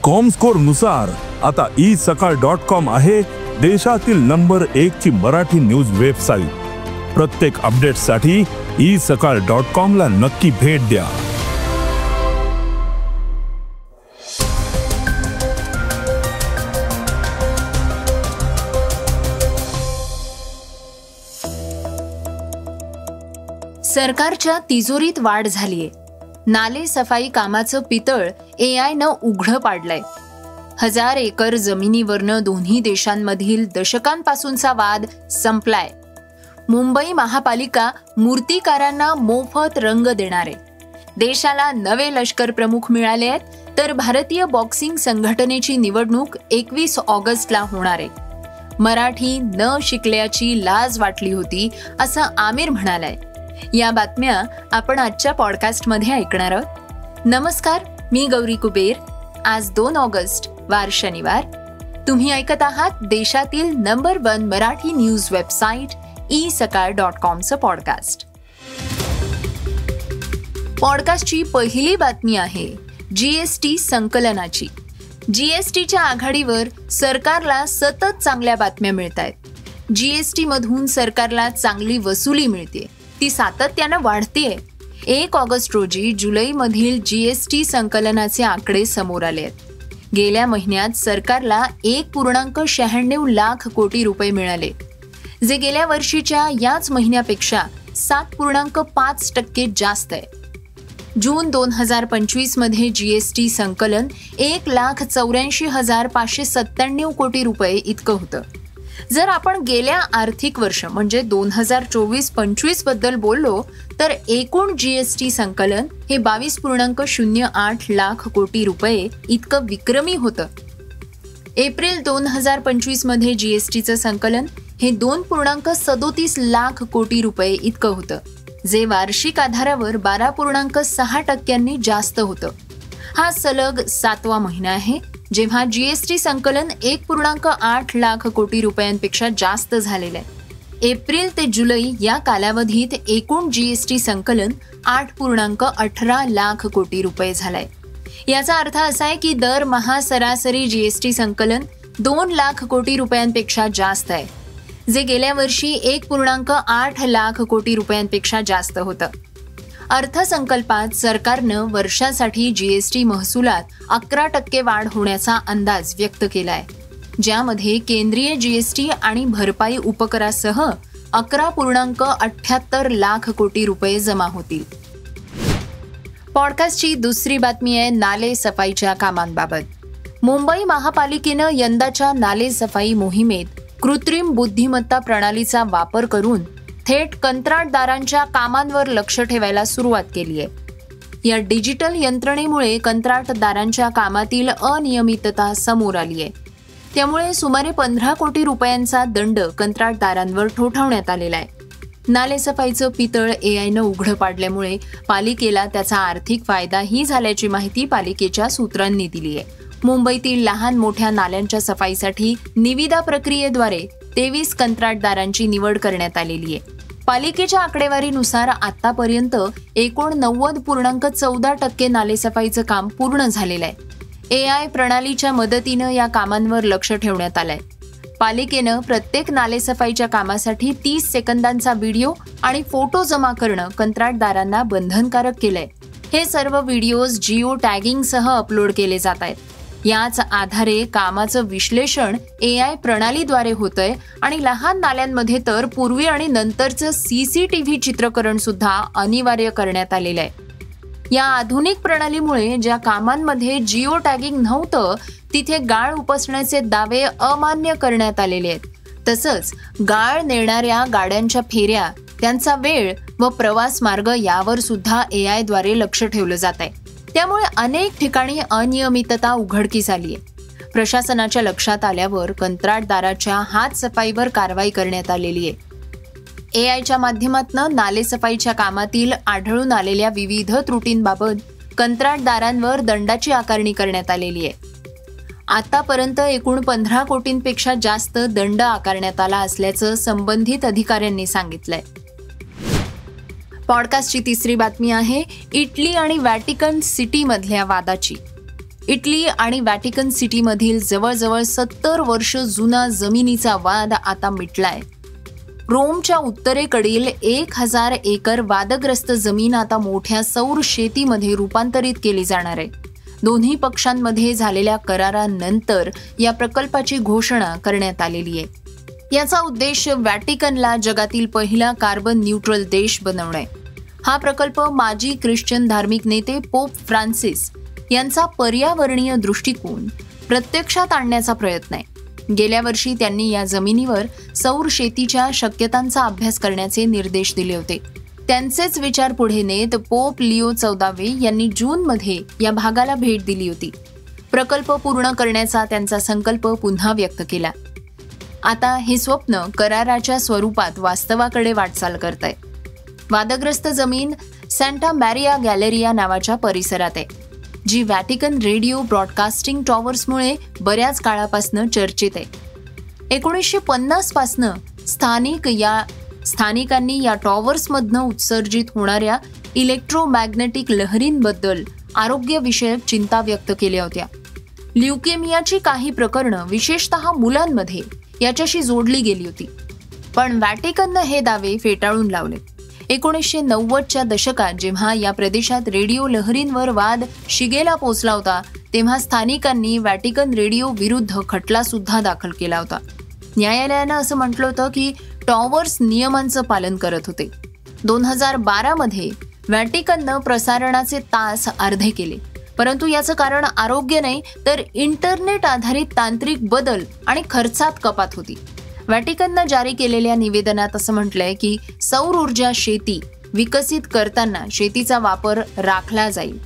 Comscore नुसार आता isakal.com आहे देशातील नंबर 1 ची मराठी न्यूज वेबसाईट। प्रत्येक अपडेटसाठी isakal.com ला नक्की भेट द्या। सरकारच्या तिजोरीत वाढ झालीये। नाले सफाई कामाचं पितळ एआयनं उघडं पाडलंय। 1000 एकर जमिनीवरनं दोन्ही देशांमधील दशकांपासूनचा वाद संपलाय। मुंबई महापालिका मूर्तिकारांना मोफत रंग देणार आहे। देशाला नवे लष्कर प्रमुख मिळाले आहेत, तर भारतीय बॉक्सिंग संघटनेची निवडणूक 21 ऑगस्टला होणार आहे। मराठी न शिकल्याची लाज वाटली होती असं आमिर म्हणालाय। या बातम्या आपण आजच्या पॉडकास्टमध्ये ऐकणार आहोत। नमस्कार, मी गौरी कुबेर। आज 2 ऑगस्ट वार शनिवार। तुम्ही ऐकत आहात देशातील number 1 Marathi news website isakal.com चं पॉडकास्ट। पॉडकास्टची पहिली बातमी आहे जीएसटी संकलनाची। जीएसटीच्या आघाडीवर सरकारला सतत चांगल्या बातम्या मिळतायत। जीएसटी मधून सरकारला चांगली वसुली मिळते, ती सातत्यानं वाढतेय। 1 ऑगस्ट रोजी जुलैमधील जीएसटी संकलनाचे आकडे समोर आले आहेत। गेल्या महिन्यात सरकारला 1.96 लाख कोटी रुपये मिळाले, जे गेल्या वर्षीच्या याच महिन्यापेक्षा 7.5% जास्त आहे। जून 2025 मध्ये जीएसटी संकलन 1,84,597 कोटी रुपये इतकं होतं। जर आपण गेल्या आर्थिक वर्ष म्हणजे 2024-25 बद्दल बोललो तर एकूण जीएसटी संकलन हे 22.08 लाख कोटी रुपये इतकं विक्रमी होतं। एप्रिल 2025 मध्ये जीएसटीचं संकलन हे 2.37 लाख कोटी रुपये इतकं होतं, जे वार्षिक आधारावर 12.6% जास्त होतं। हा सलग 7वा महिना आहे जेव्हा जीएसटी संकलन 1.8 लाख कोटी रुपयांपेक्षा जास्त झालेलं आहे। एप्रिल ते जुलै या कालावधीत एकूण जीएसटी संकलन 8.18 लाख कोटी रुपये झालंय। याचा अर्थ असा आहे की दरमहा सरासरी जीएसटी संकलन 2 लाख कोटी रुपयांपेक्षा जास्त आहे, जे गेल्या वर्षी 1.8 लाख कोटी रुपयांपेक्षा जास्त होतं। अर्थसंकल्पात सरकारनं वर्षासाठी जीएसटी महसुलात 11% वाढ होण्याचा अंदाज व्यक्त केलाय, ज्यामध्ये केंद्रीय जीएसटी आणि भरपाई उपकरासह 11.78 लाख कोटी रुपये जमा होतील। पॉडकास्टची दुसरी बातमी आहे नाले सफाईच्या कामांबाबत। मुंबई महापालिकेनं यंदाच्या नाले सफाई मोहिमेत कृत्रिम बुद्धिमत्ता प्रणालीचा वापर करून थेट कंत्राटदारांच्या कामांवर लक्ष ठेवायला सुरुवात केली आहे। या डिजिटल यंत्रणेमुळे कंत्राटदारांच्या कामातील अनियमितता समोर आली आहे। त्यामुळे सुमारे 15 कोटी रुपयांचा दंड कंत्राटदारांवर ठोठावण्यात आलेला आहे। नालेसफाईचं पितळ एआयनं उघडं पाडल्यामुळे पालिकेला त्याचा आर्थिक फायदाही झाल्याची माहिती पालिकेच्या सूत्रांनी दिली आहे। मुंबईतील लहान मोठ्या नाल्यांच्या सफाईसाठी निविदा प्रक्रियेद्वारे 23 कंत्राटदारांची निवड करण्यात आलेली आहे। पालिकेच्या आकडेवारीनुसार आतापर्यंत एकूण 90.14% नालेसफाईचं काम पूर्ण झालेलं आहे। एआय प्रणालीच्या मदतीनं या कामांवर लक्ष ठेवण्यात आलंय। पालिकेनं प्रत्येक नालेसफाईच्या कामासाठी 30 सेकंदांचा व्हिडिओ आणि फोटो जमा करणं कंत्राटदारांना बंधनकारक केलंय। हे सर्व व्हिडिओज जिओ टॅगिंगसह अपलोड केले जात आहेत। याच आधारे कामाचं विश्लेषण एआय प्रणालीद्वारे होतंय आणि लहान नाल्यांमध्ये तर पूर्वी आणि नंतरचं सीसीटीव्ही चित्रीकरण सुद्धा अनिवार्य करण्यात आलेलं आहे। या आधुनिक प्रणालीमुळे ज्या कामांमध्ये जिओ टॅगिंग नव्हतं तिथे गाळ उपसण्याचे दावे अमान्य करण्यात आलेले आहेत। तसंच गाळ नेणाऱ्या गाड्यांच्या फेऱ्या, त्यांचा वेळ व प्रवास मार्ग यावर सुद्धा एआयद्वारे लक्ष ठेवलं जात आहे। त्यामुळे अनेक ठिकाणी अनियमितता उघडकीस आली आहे। प्रशासनाच्या लक्षात आल्यावर कंत्राटदाराच्या हातसफाईवर कारवाई करण्यात आलेली आहे। एआयच्या माध्यमातून नालेसफाईच्या कामातील आढळून आलेल्या विविध त्रुटींबाबत कंत्राटदारांवर दंडाची आकारणी करण्यात आलेली आहे। आतापर्यंत एकूण 15 कोटींपेक्षा जास्त दंड आकारण्यात आला असल्याचं संबंधित अधिकाऱ्यांनी सांगितलंय। पॉडकास्टची तिसरी बातमी आहे इटली आणि व्हॅटिकन सिटी मधल्या वादाची। इटली आणि व्हॅटिकन सिटीमधील जवळजवळ 70 वर्ष जुना जमिनीचा वाद आता मिटलाय. रोमच्या उत्तरेकडील 1000 एकर वादग्रस्त जमीन आता मोठ्या सौर शेतीमध्ये रूपांतरित केली जाणार आहे. दोन्ही पक्षांमध्ये झालेल्या करारानंतर या प्रकल्पाची घोषणा करण्यात आलेली आहे. याचा उद्देश व्हॅटिकनला जगातील पहिला कार्बन न्यूट्रल देश बनवणे. हा प्रकल्प माजी ख्रिश्चन धार्मिक नेते पोप फ्रान्सिस यांचा पर्यावरणीय दृष्टिकोन प्रत्यक्षात आणण्याचा प्रयत्न आहे. गेल्या वर्षी त्यांनी या जमिनीवर सौर शेतीच्या शक्यतांचा अभ्यास करण्याचे निर्देश दिले होते. त्यांचेच विचार पुढे नेत पोप लिओ 14 यांनी जूनमध्ये या भागाला भेट दिली होती. प्रकल्प पूर्ण करण्याचा त्यांचा संकल्प पुन्हा व्यक्त केला. आता हे स्वप्न कराराच्या स्वरूपात वास्तवाकडे वाटचाल करतंय. वादग्रस्त जमीन सॅन्टा मॅरिया गॅलेरिया नावाच्या परिसरात आहे, जी व्हॅटिकन रेडिओ ब्रॉडकास्टिंग टॉवर्समुळे बऱ्याच काळापासून चर्चेत आहे. 1950 पासनं स्थानिकांनी या टॉवर्समधनं उत्सर्जित होणाऱ्या इलेक्ट्रोमॅग्नेटिक लहरींबद्दल आरोग्यविषयक चिंता व्यक्त केल्या होत्या. ल्युकेमियाची काही प्रकरणं विशेषतः मुलांमध्ये याच्याशी जोडली गेली होती. पण व्हॅटिकननं हे दावे फेटाळून लावले. 1990च्या दशकात जेव्हा या प्रदेशात रेडिओ लहरींवर वाद शिगेला पोचला होता, तेव्हा स्थानिकांनी व्हॅटिकन रेडिओ विरुद्ध खटला सुद्धा दाखल केला होता. न्यायालयानं असं म्हटलं होतं की टॉवर्स नियमांचं पालन करत होते. 2012 मध्ये व्हॅटिकननं प्रसारणाचे तास अर्धे केले, परंतु याचं कारण आरोग्य नाही तर इंटरनेट आधारित तांत्रिक बदल आणि खर्चात कपात होती. व्हॅटिकननं जारी केलेल्या निवेदनात असं म्हटलंय की सौर ऊर्जा शेती विकसित करताना शेतीचा वापर राखला जाईल,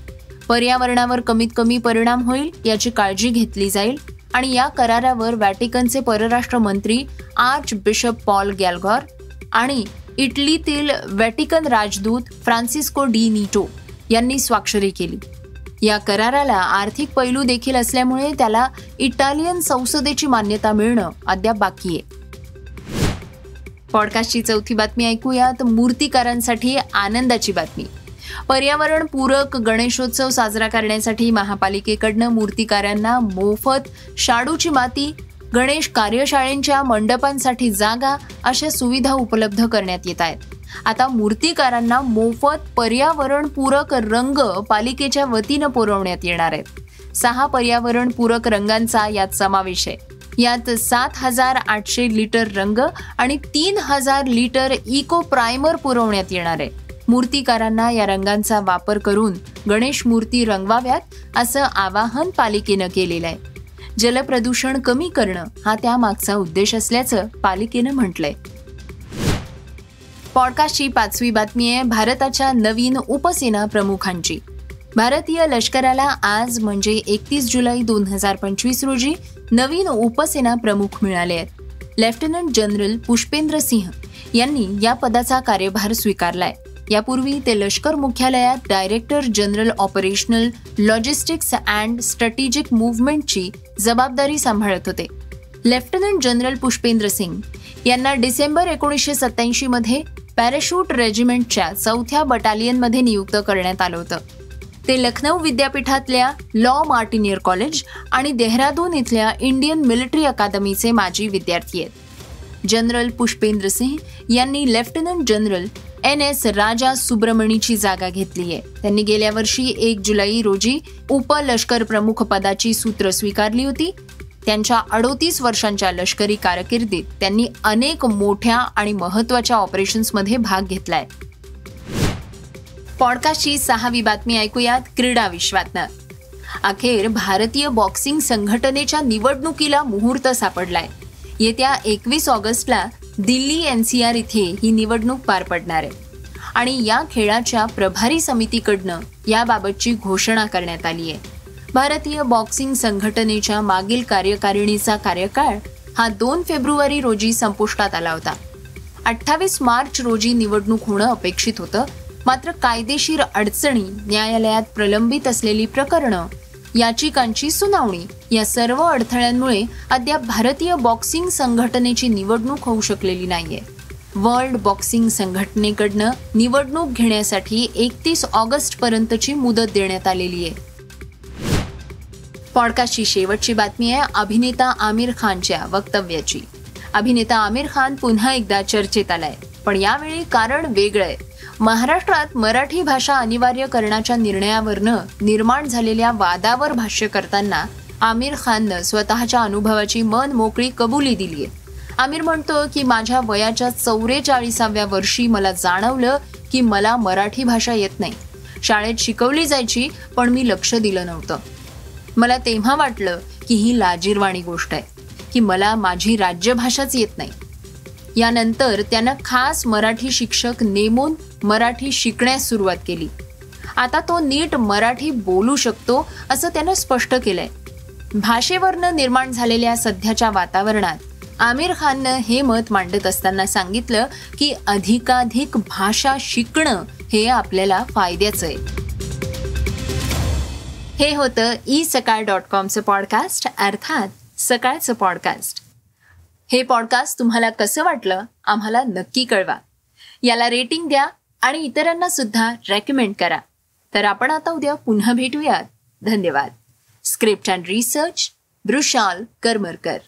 पर्यावरणावर कमीत कमी परिणाम होईल याची काळजी घेतली जाईल आणि या करारावर व्हॅटिकनचे परराष्ट्र मंत्री आर्च बिशप पॉल गॅलगॉर आणि इटलीतील व्हॅटिकन राजदूत फ्रान्सिस्को डी नीटो यांनी स्वाक्षरी केली. या कराराला आर्थिक पैलू देखील असल्यामुळे त्याला इटालियन संसदेची मान्यता मिळणं अद्याप बाकी आहे. पॉडकास्टची चौथी बातमी ऐकूयात. मूर्तिकारांसाठी आनंदाची बातमी. पर्यावरण पूरक गणेशोत्सव साजरा करण्यासाठी महापालिकेकडनं मूर्तिकारांना मोफत शाडूची माती, गणेश कार्यशाळेंच्या मंडपांसाठी जागा अशा सुविधा उपलब्ध करण्यात येत आहेत. आता मूर्तिकारांना मोफत पर्यावरण पूरक रंग पालिकेच्या वतीनं पुरवण्यात येणार आहेत. 6 पर्यावरण पूरक रंगांचा यात समावेश आहे. यात 7,800 लिटर रंग आणि 3,000 लिटर इको प्रायमर पुरवण्यात येणार आहे. मूर्तिकारांना या रंगांचा वापर करून गणेश मूर्ती रंगवाव्यात असं आवाहन पालिकेनं केलेलं आहे. जलप्रदूषण कमी करणं हा त्यामागचा उद्देश असल्याचं पालिकेनं म्हटलंय. पॉडकास्टची 5वी बातमी आहे भारताच्या नवीन उपसेना प्रमुखांची. भारतीय लष्कराला आज म्हणजे 31 जुलै 2025 रोजी नवीन उपसेना प्रमुख मिळाले आहेत. लेफ्टनंट जनरल पुष्पेंद्र सिंह यांनी या पदाचा कार्यभार स्वीकारलाय. यापूर्वी ते लष्कर मुख्यालयात director general operational logistics and strategic मूव्हमेंटची जबाबदारी सांभाळत होते. लेफ्टनंट जनरल पुष्पेंद्र सिंग यांना डिसेंबर 1987 मध्ये पॅराशूट रेजिमेंटच्या 4थ्या बटालियनमध्ये नियुक्त करण्यात आलं होतं. ते लखनौ विद्यापीठातल्या लॉ मार्टिनियर कॉलेज आणि देहरादून इथल्या इंडियन मिलिटरी अकादमीचे माजी विद्यार्थी आहेत. जनरल पुष्पेंद्र सिंह यांनी लेफ्टनंट जनरल NS राजा सुब्रमणीची जागा घेतली आहे. त्यांनी गेल्या वर्षी 1 जुलै रोजी उपलष्कर प्रमुख पदाची सूत्र स्वीकारली होती. त्यांच्या 38 वर्षांच्या लष्करी कारकिर्दीत त्यांनी अनेक मोठ्या आणि महत्त्वाच्या ऑपरेशन्समध्ये भाग घेतलाय. पॉडकास्टची 6वी बातमी ऐकूयात क्रीडा विश्वातनं. अखेर भारतीय बॉक्सिंग संघटनेच्या निवडणुकीला मुहूर्त सापडलाय. येत्या 21 ऑगस्टला दिल्ली NCR इथे ही निवडणूक पार पडणार आहे आणि या खेळाच्या प्रभारी समितीकडनं याबाबतची घोषणा करण्यात आली आहे. भारतीय बॉक्सिंग संघटनेच्या मागील कार्यकारिणीचा कार्यकाळ हा 2 फेब्रुवारी रोजी संपुष्टात आला होता. 28 मार्च रोजी निवडणूक होणं अपेक्षित होतं. मात्र कायदेशीर अडचणी, न्यायालयात प्रलंबित असलेली प्रकरणं, याचिकांची सुनावणी या सर्व अडथळ्यांमुळे अद्याप भारतीय बॉक्सिंग संघटनेची निवडणूक होऊ शकलेली नाहीये. वर्ल्ड बॉक्सिंग संघटनेकडनं निवडणूक घेण्यासाठी 31 ऑगस्ट पर्यंतची मुदत देण्यात आलेली आहे. पॉडकास्टची शेवटची बातमी आहे अभिनेता आमिर खानच्या वक्तव्याची. अभिनेता आमिर खान पुन्हा एकदा चर्चेत आलाय, पण यावेळी कारण वेगळंय. महाराष्ट्रात मराठी भाषा अनिवार्य करण्याच्या निर्णयावरनं निर्माण झालेल्या वादावर भाष्य करताना आमिर खाननं स्वतःच्या अनुभवाची मन मोकळी कबुली दिलीय. आमिर म्हणतो की माझ्या वयाच्या 44व्या वर्षी मला जाणवलं की मला मराठी भाषा येत नाही. शाळेत शिकवली जायची पण मी लक्ष दिलं नव्हतं. मला तेव्हा वाटलं की ही लाजिरवाणी गोष्ट आहे की मला माझी राज्यभाषाच येत नाही. यानंतर त्यानं खास मराठी शिक्षक नेमून मराठी शिकण्यास सुरुवात केली. आता तो नीट मराठी बोलू शकतो असं त्यानं स्पष्ट केलंय. भाषेवरनं निर्माण झालेल्या सध्याच्या वातावरणात आमिर खाननं हे मत मांडत असताना सांगितलं की अधिकाधिक भाषा शिकणं हे आपल्याला फायद्याचं आहे. हे होतं isakal.comचं पॉडकास्ट, अर्थात सकाळचं पॉडकास्ट. हे पॉडकास्ट तुम्हाला कसं वाटलं आम्हाला नक्की कळवा. याला रेटिंग द्या आणि इतरांना सुद्धा रेकमेंड करा. तर आपण आता उद्या पुन्हा भेटूयात. धन्यवाद. Script and research Vrushal Karmarkar.